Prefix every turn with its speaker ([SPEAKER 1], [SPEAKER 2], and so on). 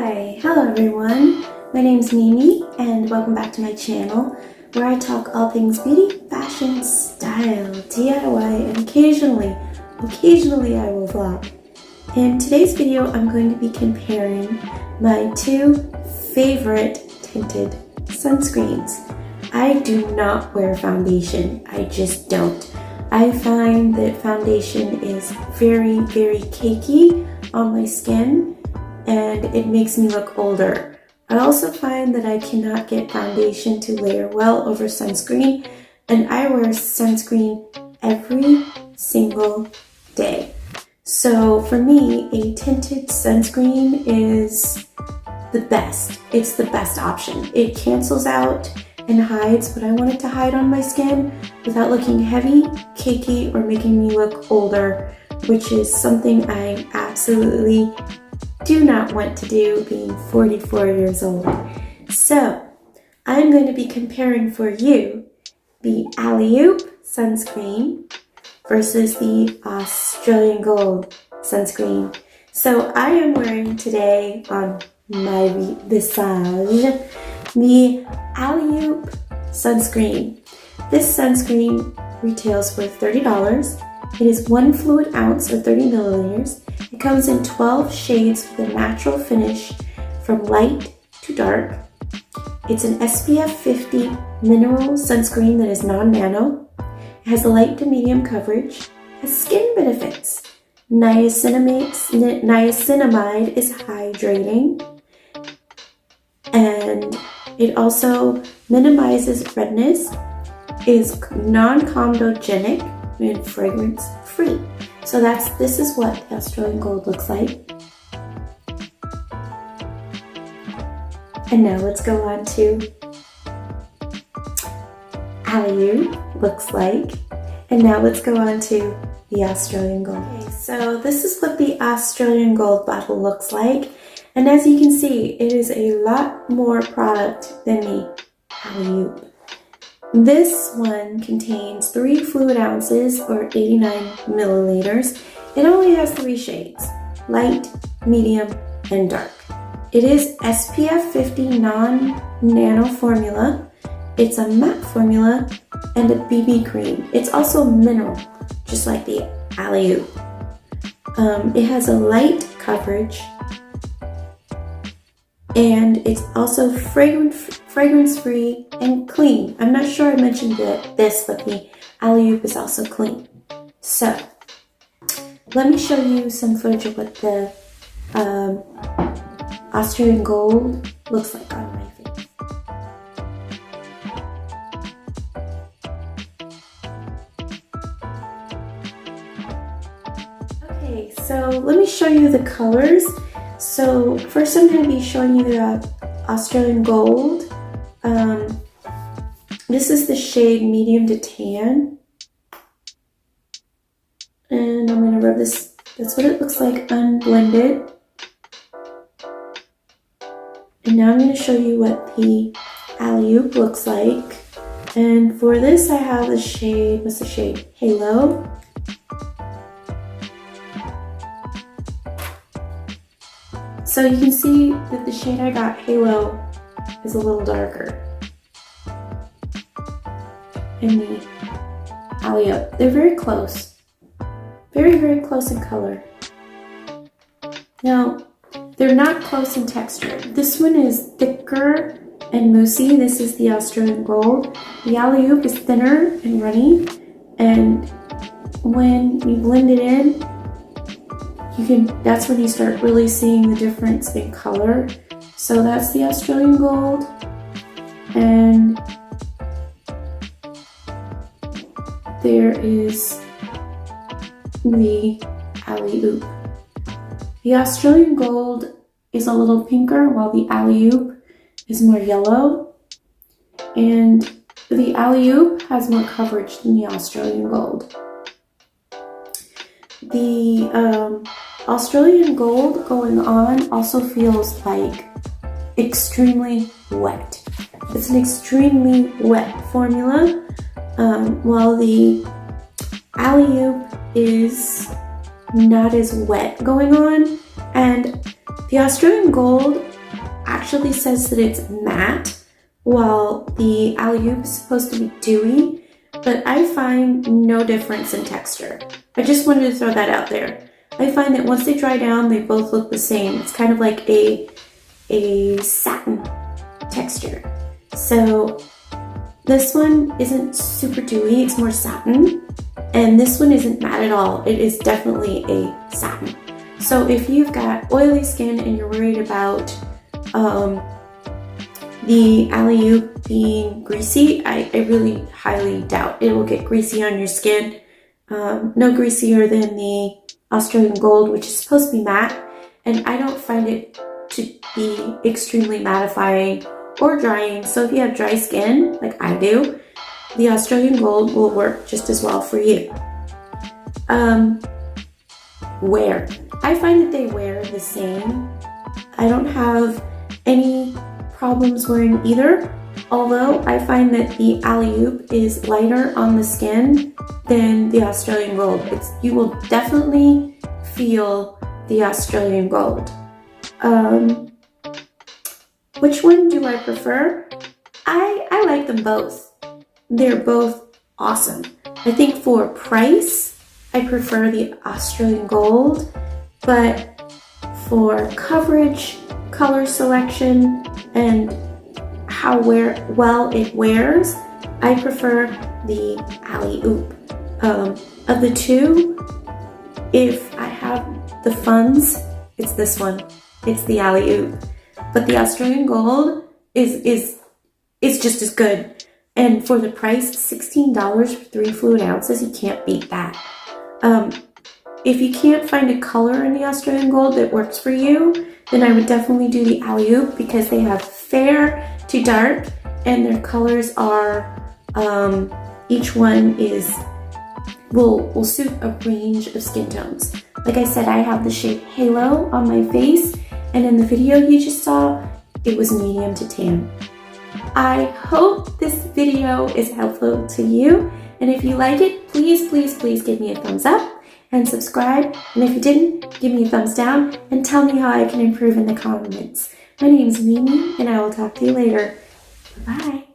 [SPEAKER 1] Hi! Hello everyone! My name's Mimi and welcome back to my channel where I talk all things beauty, fashion, style, DIY, and occasionally I will vlog. In today's video I'm going to be comparing my two favorite tinted sunscreens. I do not wear foundation, I just don't. I find that foundation is very cakey on my skin and it makes me look older. I also find that I cannot get foundation to layer well over sunscreen, and I wear sunscreen every single day. So for me, a tinted sunscreen is the best. It's the best option. It cancels out and hides what I want it to hide on my skin without looking heavy, cakey, or making me look older, which is something I absolutely do not want to do being 44 years old. So I'm going to be comparing for you the Allyoop sunscreen versus the Australian Gold sunscreen. So I am wearing today on my visage the Allyoop sunscreen. This sunscreen retails for $30. It is 1 fluid ounce or 30 milliliters. It comes in 12 shades with a natural finish from light to dark. It's an SPF50 mineral sunscreen that is non-nano. It has a light to medium coverage, has skin benefits. Niacinamide is hydrating, and it also minimizes redness, is non-comedogenic, and fragrance free. So this is what the Australian Gold looks like. And now let's go on to Allyoop looks like. And now let's go on to the Australian Gold. Okay, so this is what the Australian Gold bottle looks like. And as you can see, it is a lot more product than the Allyoop. This one contains 3 fluid ounces or 89 milliliters. It only has 3 shades, light, medium, and dark. It is SPF 50 non-nano formula. It's a matte formula and a BB cream. It's also mineral, just like the Allyoop. It has a light coverage, and it's also fragrance-free and clean. I'm not sure I mentioned this, but the Allyoop is also clean. So, let me show you some footage of what the Australian Gold looks like on my face. Okay, so let me show you the colors. So first I'm going to be showing you the Australian Gold. This is the shade medium to tan. And I'm going to rub this. That's what it looks like unblended. And now I'm going to show you what the Allyoop looks like. And for this I have the shade, what's the shade? Halo. So you can see that the shade I got, Halo, is a little darker. And the Allyoop, they're very close. Very close in color. Now, they're not close in texture. This one is thicker and moussey. This is the Australian Gold. The Allyoop is thinner and runny. And when you blend it in, that's when you start really seeing the difference in color. So that's the Australian Gold, and there is the Allyoop. The Australian Gold is a little pinker while the Allyoop is more yellow, and the Allyoop has more coverage than the Australian Gold. The Australian Gold going on also feels like extremely wet. It's an extremely wet formula, while the Allyoop is not as wet going on, and the Australian Gold actually says that it's matte, while the Allyoop is supposed to be dewy, but I find no difference in texture. I just wanted to throw that out there. I find that once they dry down, they both look the same. It's kind of like a satin texture. So this one isn't super dewy, it's more satin. And this one isn't matte at all. It is definitely a satin. So if you've got oily skin and you're worried about the Allyoop being greasy, I really highly doubt it will get greasy on your skin. No greasier than the Australian Gold, which is supposed to be matte. And I don't find it to be extremely mattifying or drying. So if you have dry skin, like I do, the Australian Gold will work just as well for you. Wear. I find that they wear the same. I don't have any problems wearing either, although I find that the Allyoop is lighter on the skin than the Australian Gold. You will definitely feel the Australian Gold. Which one do I prefer? I like them both. They're both awesome. I think for price, I prefer the Australian Gold, but for coverage, color selection, and how well it wears, I prefer the Allyoop. Of the two, if I have the funds, it's this one. It's the Allyoop. But the Australian Gold is just as good. And for the price, $16 for 3 fluid ounces, you can't beat that. If you can't find a color in the Australian Gold that works for you, then I would definitely do the Allyoop because they have fair to dark and their colors are, each one will suit a range of skin tones. Like I said, I have the shade Halo on my face, and in the video you just saw, it was medium to tan. I hope this video is helpful to you, and if you like it, please, please, please give me a thumbs up and subscribe, and if you didn't, give me a thumbs down and tell me how I can improve in the comments. My name is Mimi, and I will talk to you later. Bye.